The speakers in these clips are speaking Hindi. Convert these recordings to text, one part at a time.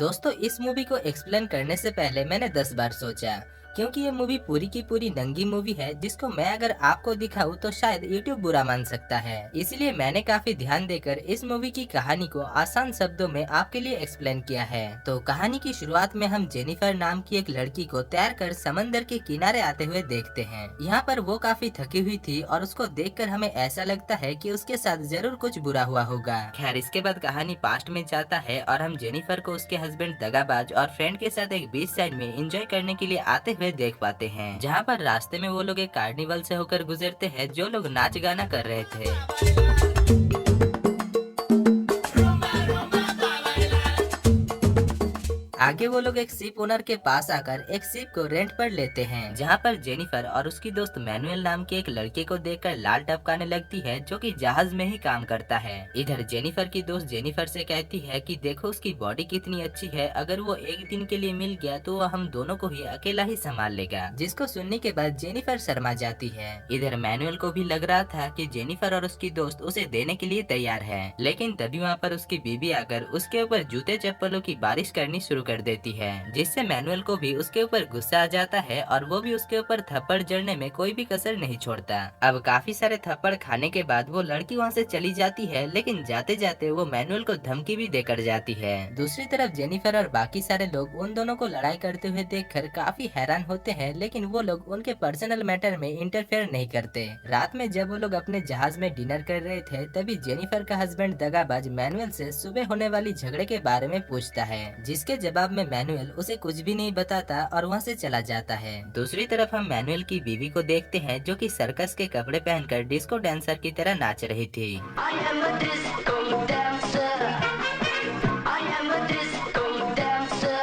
दोस्तों, इस मूवी को एक्सप्लेन करने से पहले मैंने 10 बार सोचा, क्योंकि ये मूवी पूरी की पूरी नंगी मूवी है जिसको मैं अगर आपको दिखाऊं तो शायद यूट्यूब बुरा मान सकता है। इसलिए मैंने काफी ध्यान देकर इस मूवी की कहानी को आसान शब्दों में आपके लिए एक्सप्लेन किया है। तो कहानी की शुरुआत में हम जेनिफर नाम की एक लड़की को तैर कर समंदर के किनारे आते हुए देखते हैं। यहाँ पर वो काफी थकी हुई थी और उसको देखकर हमें ऐसा लगता है कि उसके साथ जरूर कुछ बुरा हुआ होगा। खैर, इसके बाद कहानी पास्ट में जाता है और हम जेनिफर को उसके हस्बैंड दगाबाज और फ्रेंड के साथ एक बीच साइड में एंजॉय करने के लिए आते हुए देख पाते हैं, जहाँ पर रास्ते में वो लोग एक कार्निवल से होकर गुजरते हैं जो लोग नाच गाना कर रहे थे। आगे वो लोग एक शिप ओनर के पास आकर एक शिप को रेंट पर लेते हैं, जहाँ पर जेनिफर और उसकी दोस्त मैनुअल नाम के एक लड़के को देखकर लाल टपकाने लगती है जो कि जहाज में ही काम करता है। इधर जेनिफर की दोस्त जेनिफर से कहती है कि देखो उसकी बॉडी कितनी अच्छी है, अगर वो एक दिन के लिए मिल गया तो वो हम दोनों को ही अकेला ही संभाल लेगा। जिसको सुनने के बाद जेनिफर शर्मा जाती है। इधर मैनुअल को भी लग रहा था कि जेनिफर और उसकी दोस्त उसे देने के लिए तैयार है, लेकिन तभी वहाँ पर उसकी बीवी आकर उसके ऊपर जूते चप्पलों की बारिश करनी शुरू कर देती है, जिससे मैनुअल को भी उसके ऊपर गुस्सा आ जाता है और वो भी उसके ऊपर थप्पड़ जड़ने में कोई भी कसर नहीं छोड़ता। अब काफी सारे थप्पड़ खाने के बाद वो लड़की वहाँ से चली जाती है, लेकिन जाते जाते वो मैनुअल को धमकी भी देकर जाती है। दूसरी तरफ जेनिफर और बाकी सारे लोग उन दोनों को लड़ाई करते हुए देखकर काफी हैरान होते हैं, लेकिन वो लोग उनके पर्सनल मैटर में इंटरफेयर नहीं करते। रात में जब वो लोग अपने जहाज में डिनर कर रहे थे, तभी जेनिफर का हस्बैंड दगाबाज मैनुअल से सुबह होने वाली झगड़े के बारे में पूछता है, जिसके जवाब में मैनुअल उसे कुछ भी नहीं बताता और वहाँ से चला जाता है। दूसरी तरफ हम मैनुअल की बीवी को देखते हैं जो कि सर्कस के कपड़े पहनकर डिस्को डांसर की तरह नाच रही थी। I am a disco dancer. I am a disco dancer.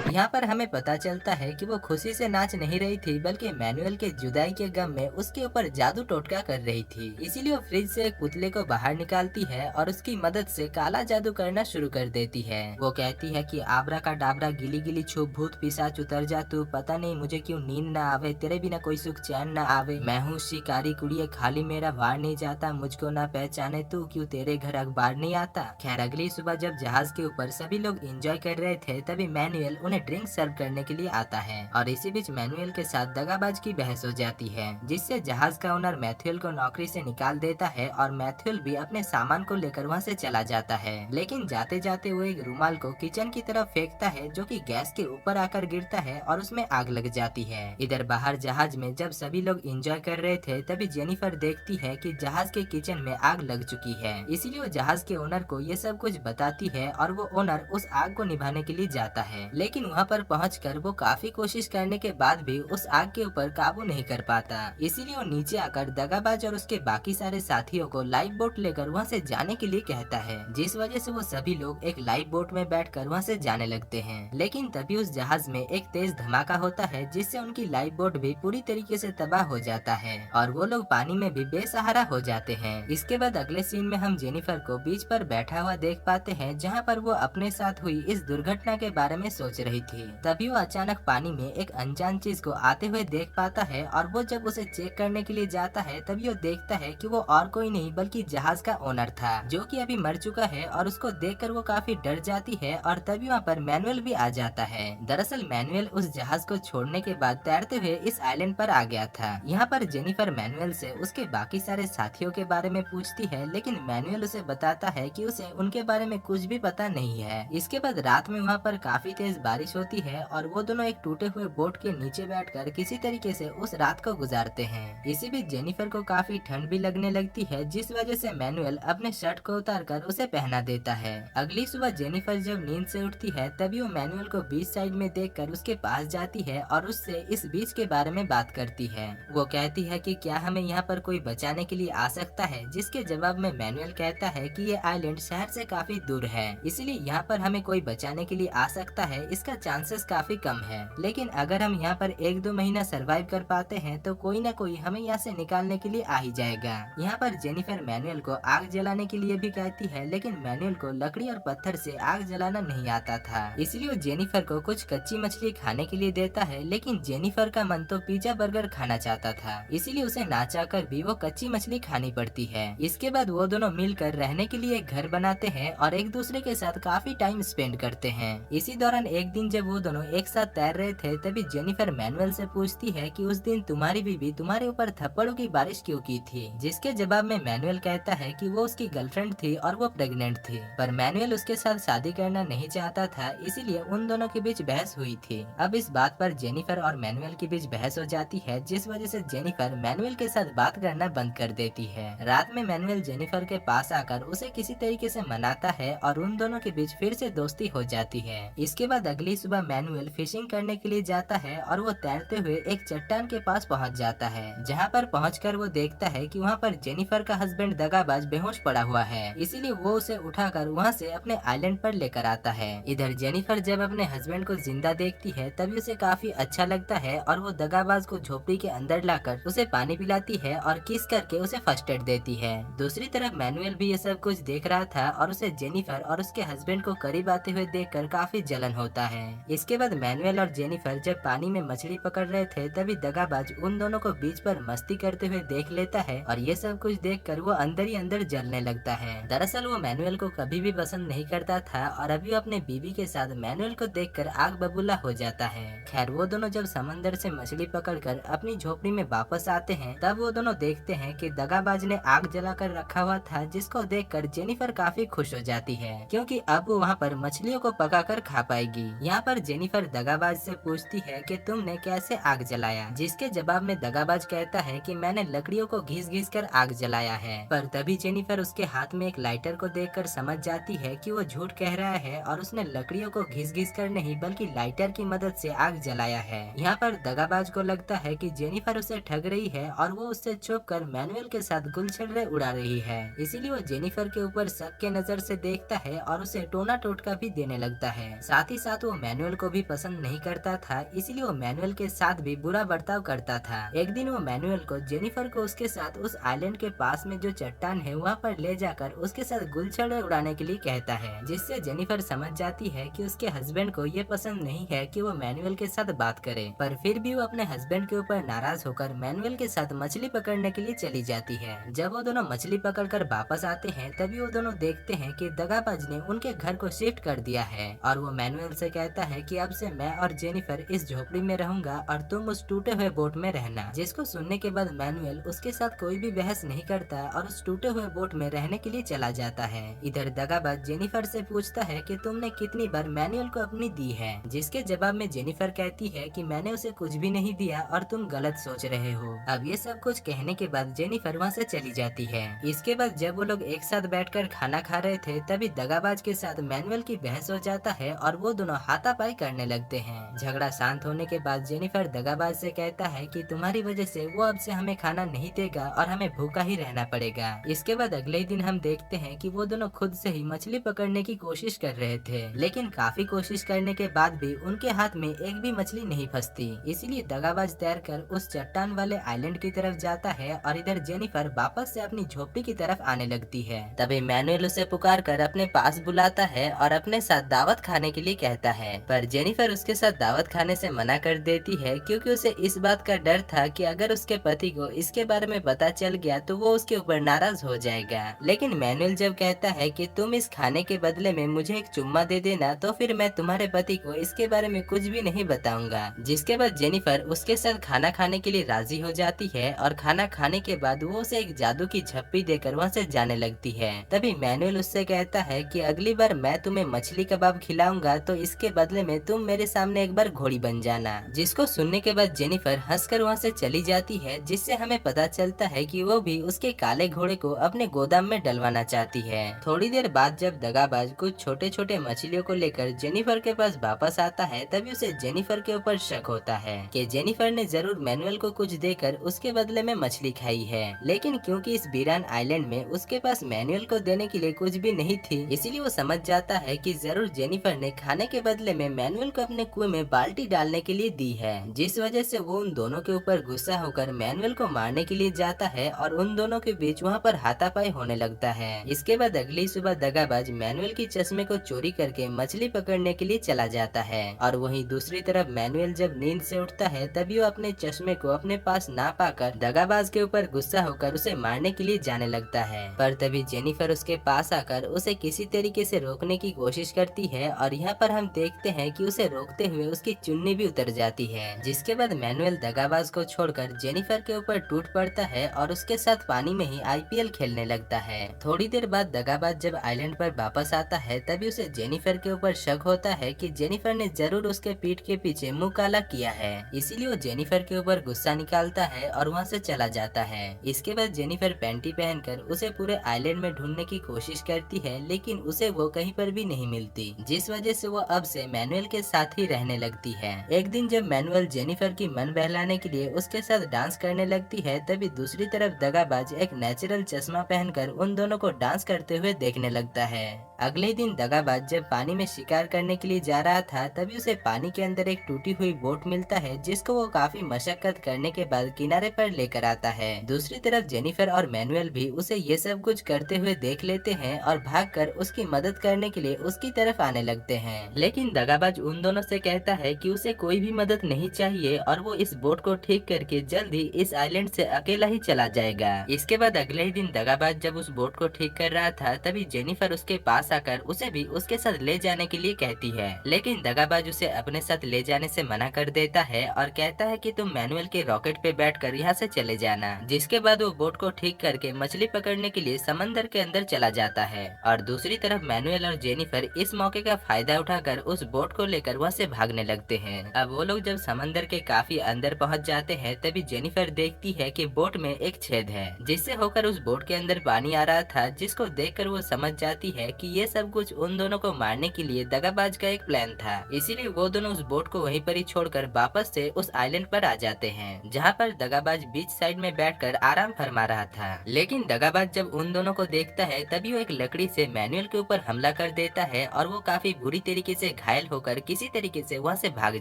यहाँ पर हमें पता चलता है कि वो खुशी से नाच नहीं रही थी, बल्कि मैनुअल के जुदाई के गम में उसके ऊपर जादू टोटका कर रही थी। इसीलिए वो फ्रिज से एक पुतले को बाहर निकालती है और उसकी मदद से काला जादू करना शुरू कर देती है। वो कहती है कि आबरा का डाबरा गिली गिली छुप भूत पिशाच उतर जा तू, पता नहीं मुझे क्यों नींद ना आवे, तेरे बिना कोई सुख चैन ना आवे, मैं हूँ शिकारी कुड़िए खाली मेरा वार नहीं जाता, मुझको ना पहचाने तू, क्यों तेरे घर अखबार नहीं आता। खैर, अगली सुबह जब जहाज के ऊपर सभी लोग एंजॉय कर रहे थे, तभी मैनुअल उन्हें ड्रिंक सर्व करने के लिए आता है और इसी बीच मैनुअल के साथ दगाबाज की बहस हो जाती है, जिससे जहाज का ओनर मैथ्यूअल को नौकरी से निकाल देता है और मैथ्यूअल भी अपने सामान को लेकर वहाँ से चला जाता है। लेकिन जाते जाते वो एक रुमाल को किचन की तरफ फेंकता है जो कि गैस के ऊपर आकर गिरता है और उसमें आग लग जाती है। इधर बाहर जहाज में जब सभी लोग एंजॉय कर रहे थे, तभी जेनिफर देखती है कि जहाज के किचन में आग लग चुकी है। इसीलिए वो जहाज के ओनर को ये सब कुछ बताती है और वो ओनर उस आग को निभाने के लिए जाता है, लेकिन वहाँ पर पहुंचकर वो काफी कोशिश करने के बाद भी उस आग के ऊपर काबू नहीं कर पाता। इसीलिए वो नीचे आकर दगाबाज और उसके बाकी सारे साथियों को लाइफ बोट लेकर वहाँ से जाने के लिए कहता है, जिस वजह से वो सभी लोग एक लाइफ बोट में बैठकर वहाँ से जाने लगते हैं। लेकिन तभी उस जहाज में एक तेज धमाका होता है, जिससे उनकी लाइफ बोट भी पूरी तरीके से तबाह हो जाता है और वो लोग पानी में भी बेसहारा हो जाते हैं। इसके बाद अगले सीन में हम जेनिफर को बीच पर बैठा हुआ देख पाते हैं, जहाँ पर वो अपने साथ हुई इस दुर्घटना के बारे में सोच रही थी। तभी वो अचानक पानी में एक अनजान चीज को आते हुए देख पाता है और वो जब उसे चेक करने के लिए जाता है, तभी वो देखता है कि वो और कोई नहीं बल्कि जहाज का ओनर था, जो कि अभी मर चुका है और उसको देखकर वो काफी डर जाती है और तभी वहाँ पर मैनुअल भी आ जाता है। दरअसल मैनुअल उस जहाज को छोड़ने के बाद तैरते हुए इस आइलैंड पर आ गया था। यहाँ पर जेनिफर मैनुअल से उसके बाकी सारे साथियों के बारे में पूछती है, लेकिन मैनुअल उसे बताता है कि उसे उनके बारे में कुछ भी पता नहीं है। इसके बाद रात में वहाँ पर काफी तेज बारिश होती है और वो दोनों एक टूटे हुए बोट के नीचे बैठकर किसी तरीके से उस रात को गुजारते हैं। इसी बीच जेनिफर को काफी ठंड भी लगने लगती है, जिस वजह से मैनुअल अपने शर्ट को उतारकर उसे पहना देता है। अगली सुबह जेनिफर जब नींद से उठती है, तभी वो मैनुअल को बीच साइड में देखकर उसके पास जाती है और उससे इस बीच के बारे में बात करती है। वो कहती है कि क्या हमें यहाँ पर कोई बचाने के लिए आ सकता है, जिसके जवाब में मैनुअल कहता है कि ये आइलैंड शहर से काफी दूर है, इसलिए यहाँ पर हमें कोई बचाने के लिए आ सकता है, इसका का चांसेस काफी कम है। लेकिन अगर हम यहाँ पर 1-2 महीना सरवाइव कर पाते हैं तो कोई न कोई हमें यहाँ से निकालने के लिए आ ही जाएगा। यहाँ पर जेनिफर मैनुअल को आग जलाने के लिए भी कहती है, लेकिन मैनुअल को लकड़ी और पत्थर से आग जलाना नहीं आता था। इसलिए वो जेनिफर को कुछ कच्ची मछली खाने के लिए देता है, लेकिन जेनिफर का मन तो पिज्जा बर्गर खाना चाहता था, इसीलिए उसे ना चाहकर भी वो कच्ची मछली खानी पड़ती है। इसके बाद वो दोनों मिलकर रहने के लिए एक घर बनाते हैं और एक दूसरे के साथ काफी टाइम स्पेंड करते हैं। इसी दौरान एक दिन जब वो दोनों एक साथ तैर रहे थे, तभी जेनिफर मैनुअल से पूछती है कि उस दिन तुम्हारी बीवी तुम्हारे ऊपर थप्पड़ों की बारिश क्यों की थी, जिसके जवाब में मैनुअल कहता है कि वो उसकी गर्लफ्रेंड थी और वो प्रेग्नेंट थी, पर मैनुअल उसके साथ शादी करना नहीं चाहता था, इसीलिए उन दोनों के बीच बहस हुई थी। अब इस बात पर जेनिफर और मैनुअल के बीच बहस हो जाती है, जिस वजह से जेनिफर मैनुअल के साथ बात करना बंद कर देती है। रात में मैनुअल जेनिफर के पास आकर उसे किसी तरीके से मनाता है और उन दोनों के बीच फिर से दोस्ती हो जाती है। इसके बाद अगली सुबह मैनुअल फिशिंग करने के लिए जाता है और वो तैरते हुए एक चट्टान के पास पहुंच जाता है, जहां पर पहुंचकर वो देखता है कि वहां पर जेनिफर का हस्बैंड दगाबाज बेहोश पड़ा हुआ है, इसीलिए वो उसे उठाकर वहां से अपने आइलैंड पर लेकर आता है। इधर जेनिफर जब अपने हस्बैंड को जिंदा देखती है तभी उसे काफी अच्छा लगता है और वो दगाबाज को झोपड़ी के अंदर लाकर उसे पानी पिलाती है और किस करके उसे फर्स्ट एड देती है। दूसरी तरफ मैनुअल भी ये सब कुछ देख रहा था और उसे जेनिफर और उसके हस्बैंड को करीब आते हुए देखकर काफी जलन होता है। इसके बाद मैनुअल और जेनिफर जब पानी में मछली पकड़ रहे थे, तभी दगाबाज उन दोनों को बीच पर मस्ती करते हुए देख लेता है और ये सब कुछ देखकर वो अंदर ही अंदर जलने लगता है। दरअसल वो मैनुअल को कभी भी पसंद नहीं करता था और अभी अपने बीवी के साथ मैनुअल को देखकर आग बबूला हो जाता है। खैर वो दोनों जब समंदर से मछली पकड़कर अपनी झोपड़ी में वापस आते हैं, तब वो दोनों देखते हैं कि दगाबाज ने आग जलाकर रखा हुआ था, जिसको देखकर जेनिफर काफी खुश हो जाती है, क्योंकि अब वो वहाँ पर मछलियों को पकाकर खा पाएगी। यहाँ पर जेनिफर दगाबाज से पूछती है कि तुमने कैसे आग जलाया, जिसके जवाब में दगाबाज कहता है कि मैंने लकड़ियों को घिस घिस कर आग जलाया है। पर तभी जेनिफर उसके हाथ में एक लाइटर को देखकर समझ जाती है कि वो झूठ कह रहा है और उसने लकड़ियों को घिस घिस कर नहीं बल्कि लाइटर की मदद से आग जलाया है। यहाँ पर दगाबाज को लगता है कि जेनिफर उसे ठग रही है और वो उससे छुपकर मैनुअल के साथ गुलछर्रे उड़ा रही है, इसीलिए वो जेनिफर के ऊपर शक के नजर से देखता है और उसे टोना टोटका भी देने लगता है। साथ ही साथ वो मैनुअल को भी पसंद नहीं करता था, इसीलिए वो मैनुअल के साथ भी बुरा बर्ताव करता था। एक दिन वो मैनुअल को जेनिफर को उसके साथ उस आइलैंड के पास में जो चट्टान है वहाँ पर ले जाकर उसके साथ गुलछर्रे उड़ाने के लिए कहता है, जिससे जेनिफर समझ जाती है कि उसके हस्बैंड को ये पसंद नहीं है कि वो मैनुअल के साथ बात करे, पर फिर भी वो अपने हस्बैंड के ऊपर नाराज होकर मैनुअल के साथ मछली पकड़ने के लिए चली जाती है। जब वो दोनों मछली पकड़कर वापस आते हैं, तभी वो दोनों देखते हैं कि दगाबाज ने उनके घर को शिफ्ट कर दिया है और वो मैनुअल से कहता है कि अब से मैं और जेनिफर इस झोपड़ी में रहूंगा और तुम उस टूटे हुए बोट में रहना। जिसको सुनने के बाद मैनुअल उसके साथ कोई भी बहस नहीं करता और उस टूटे हुए बोट में रहने के लिए चला जाता है। इधर दगाबाज जेनिफर से पूछता है कि तुमने कितनी बार मैनुअल को अपनी दी है, जिसके जवाब में जेनिफर कहती है कि मैंने उसे कुछ भी नहीं दिया और तुम गलत सोच रहे हो। अब ये सब कुछ कहने के बाद जेनिफर वहाँ से चली जाती है। इसके बाद जब वो लोग एक साथ बैठकर खाना खा रहे थे, तभी दगाबाज के साथ मैनुअल की बहस हो जाता है और वो दोनों हाथापाई करने लगते हैं। झगड़ा शांत होने के बाद जेनिफर दगाबाज से कहता है कि तुम्हारी वजह से वो अब से हमें खाना नहीं देगा और हमें भूखा ही रहना पड़ेगा। इसके बाद अगले दिन हम देखते हैं कि वो दोनों खुद से ही मछली पकड़ने की कोशिश कर रहे थे, लेकिन काफी कोशिश करने के बाद भी उनके हाथ में एक भी मछली नहीं फंसती। इसीलिए दगाबाज तैरकर उस चट्टान वाले आइलैंड की तरफ जाता है और इधर जेनिफर वापस से अपनी झोपड़ी की तरफ आने लगती है। तभी मैनुअल उसे पुकार कर अपने पास बुलाता है और अपने साथ दावत खाने के लिए कहता है, पर जेनिफर उसके साथ दावत खाने से मना कर देती है, क्योंकि उसे इस बात का डर था कि अगर उसके पति को इसके बारे में पता चल गया तो वो उसके ऊपर नाराज हो जाएगा। लेकिन मैनुअल जब कहता है कि तुम इस खाने के बदले में मुझे एक चुम्मा दे देना, तो फिर मैं तुम्हारे पति को इसके बारे में कुछ भी नहीं बताऊंगा। जिसके बाद जेनिफर उसके साथ खाना खाने के लिए राजी हो जाती है और खाना खाने के बाद वो उसे एक जादू की झप्पी देकर वहाँ से जाने लगती है। तभी मैनुअल उससे कहता है कि अगली बार मैं तुम्हें मछली कबाब खिलाऊंगा तो इसके बदले में तुम मेरे सामने एक बार घोड़ी बन जाना। जिसको सुनने के बाद जेनिफर हंसकर वहाँ से चली जाती है, जिससे हमें पता चलता है कि वो भी उसके काले घोड़े को अपने गोदाम में डलवाना चाहती है। थोड़ी देर बाद जब दगाबाज कुछ छोटे छोटे मछलियों को लेकर जेनिफर के पास वापस आता है, तभी उसे जेनिफर के ऊपर शक होता है कि जेनिफर ने जरूर मैनुअल को कुछ देकर उसके बदले में मछली खाई है। लेकिन क्योंकि इस वीरान आइलैंड में उसके पास मैनुअल को देने के लिए कुछ भी नहीं थी, इसीलिए वो समझ जाता है कि जरूर जेनिफर ने खाने के बदले बदले में मैनुअल को अपने कुएं में बाल्टी डालने के लिए दी है, जिस वजह से वो उन दोनों के ऊपर गुस्सा होकर मैनुअल को मारने के लिए जाता है और उन दोनों के बीच वहाँ पर हाथापाई होने लगता है। इसके बाद अगली सुबह दगाबाज मैनुअल की चश्मे को चोरी करके मछली पकड़ने के लिए चला जाता है और वहीं दूसरी तरफ मैनुअल जब नींद से उठता है तभी वो अपने चश्मे को अपने पास ना पाकर दगाबाज के ऊपर गुस्सा होकर उसे मारने के लिए जाने लगता है। पर तभी जेनिफर उसके पास आकर उसे किसी तरीके से रोकने की कोशिश करती है और यहाँ पर हम देखते हैं कि उसे रोकते हुए उसकी चुन्नी भी उतर जाती है, जिसके बाद मैनुअल दगाबाज को छोड़कर जेनिफर के ऊपर टूट पड़ता है और उसके साथ पानी में ही आईपीएल खेलने लगता है। थोड़ी देर बाद दगाबाज जब आइलैंड पर वापस आता है तभी उसे जेनिफर के ऊपर शक होता है कि जेनिफर ने जरूर उसके पीठ के पीछे मुंह काला किया है, इसीलिए वो जेनिफर के ऊपर गुस्सा निकालता है और वहाँ से चला जाता है। इसके बाद जेनिफर पैंटी पहनकर उसे पूरे आइलैंड में ढूंढने की कोशिश करती है, लेकिन उसे वो कहीं पर भी नहीं मिलती, जिस वजह से वो अब से मैनुअल के साथ ही रहने लगती है। एक दिन जब मैनुअल जेनिफर की मन बहलाने के लिए उसके साथ डांस करने लगती है तभी दूसरी तरफ दगाबाज एक नेचुरल चश्मा पहनकर उन दोनों को डांस करते हुए देखने लगता है। अगले दिन दगाबाज जब पानी में शिकार करने के लिए जा रहा था तभी उसे पानी के अंदर एक टूटी हुई बोट मिलता है, जिसको वो काफी मशक्कत करने के बाद किनारे पर लेकर आता है। दूसरी तरफ जेनिफर और मैनुअल भी उसे ये सब कुछ करते हुए देख लेते हैं और भागकर उसकी मदद करने के लिए उसकी तरफ आने लगते हैं, लेकिन दगाबाज उन दोनों से कहता है कि उसे कोई भी मदद नहीं चाहिए और वो इस बोट को ठीक करके जल्द ही इस आइलैंड से अकेला ही चला जाएगा। इसके बाद अगले ही दिन दगाबाज जब उस बोट को ठीक कर रहा था तभी जेनिफर उसके पास आकर उसे भी उसके साथ ले जाने के लिए कहती है, लेकिन दगाबाज उसे अपने साथ ले जाने से मना कर देता है और कहता है कि तुम मैनुअल के रॉकेट पे बैठकर यहाँ से चले जाना। जिसके बाद वो बोट को ठीक करके मछली पकड़ने के लिए समंदर के अंदर चला जाता है और दूसरी तरफ मैनुअल और जेनिफर इस मौके का फायदा उठाकर उस बोट को लेकर वहाँ से भागने लगते हैं। अब वो लोग जब समंदर के काफी अंदर पहुँच जाते हैं तभी जेनिफर देखती है कि बोट में एक छेद है जिससे होकर उस बोट के अंदर पानी आ रहा था, जिसको देखकर वो समझ जाती है कि ये सब कुछ उन दोनों को मारने के लिए दगाबाज का एक प्लान था। इसीलिए वो दोनों उस बोट को वहीं पर ही छोड़कर वापस से उस आइलैंड पर आ जाते हैं, जहाँ पर दगाबाज बीच साइड में बैठकर आराम फरमा रहा था। लेकिन दगाबाज जब उन दोनों को देखता है तभी वो एक लकड़ी से मैनुअल के ऊपर हमला कर देता है और वो काफी बुरी तरीके से घायल होकर किसी तरीके से वहाँ से भाग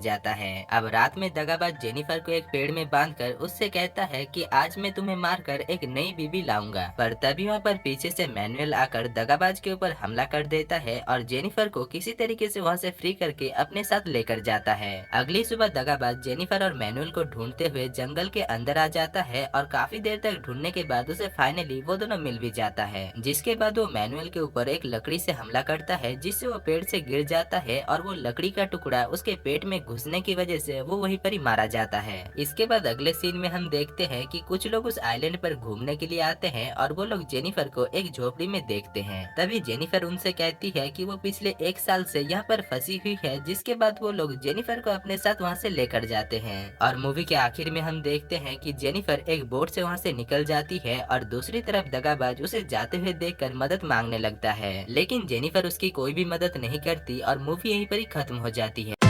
जाता है। अब रात में दगाबाज जेनिफर को एक पेड़ में बांधकर उससे कहता है कि आज मैं तुम्हें मारकर एक नई बीबी लाऊंगा, पर तभी वहाँ पर पीछे से मैनुअल आकर दगाबाज के ऊपर हमला कर देता है और जेनिफर को किसी तरीके से वहाँ से फ्री करके अपने साथ लेकर जाता है। अगली सुबह दगाबाज जेनिफर और मैनुअल को ढूंढते हुए जंगल के अंदर आ जाता है और काफी देर तक ढूंढने के बाद उसे फाइनली वो दोनों मिल भी जाता है, जिसके बाद वो मैनुअल के ऊपर एक लकड़ी से हमला करता है जिससे वो पेड़ से गिर जाता है और वो लकड़ी का टुकड़ा उसके पेट में घुसने की वजह से वो वहीं पर ही मारा जाता है। इसके बाद अगले सीन में हम देखते हैं कि कुछ लोग उस आइलैंड पर घूमने के लिए आते हैं और वो लोग जेनिफर को एक झोपड़ी में देखते हैं। तभी जेनिफर उनसे कहती है कि वो पिछले 1 साल से यहाँ पर फंसी हुई है, जिसके बाद वो लोग जेनिफर को अपने साथ वहाँ से लेकर जाते हैं और मूवी के आखिर में हम देखते हैं कि जेनिफर एक बोट से वहाँ से निकल जाती है और दूसरी तरफ दगाबाज उसे जाते हुए देखकर मदद मांगने लगता है, लेकिन जेनिफर उसकी कोई भी मदद नहीं करती और मूवी यहीं पर ही खत्म हो जाती है।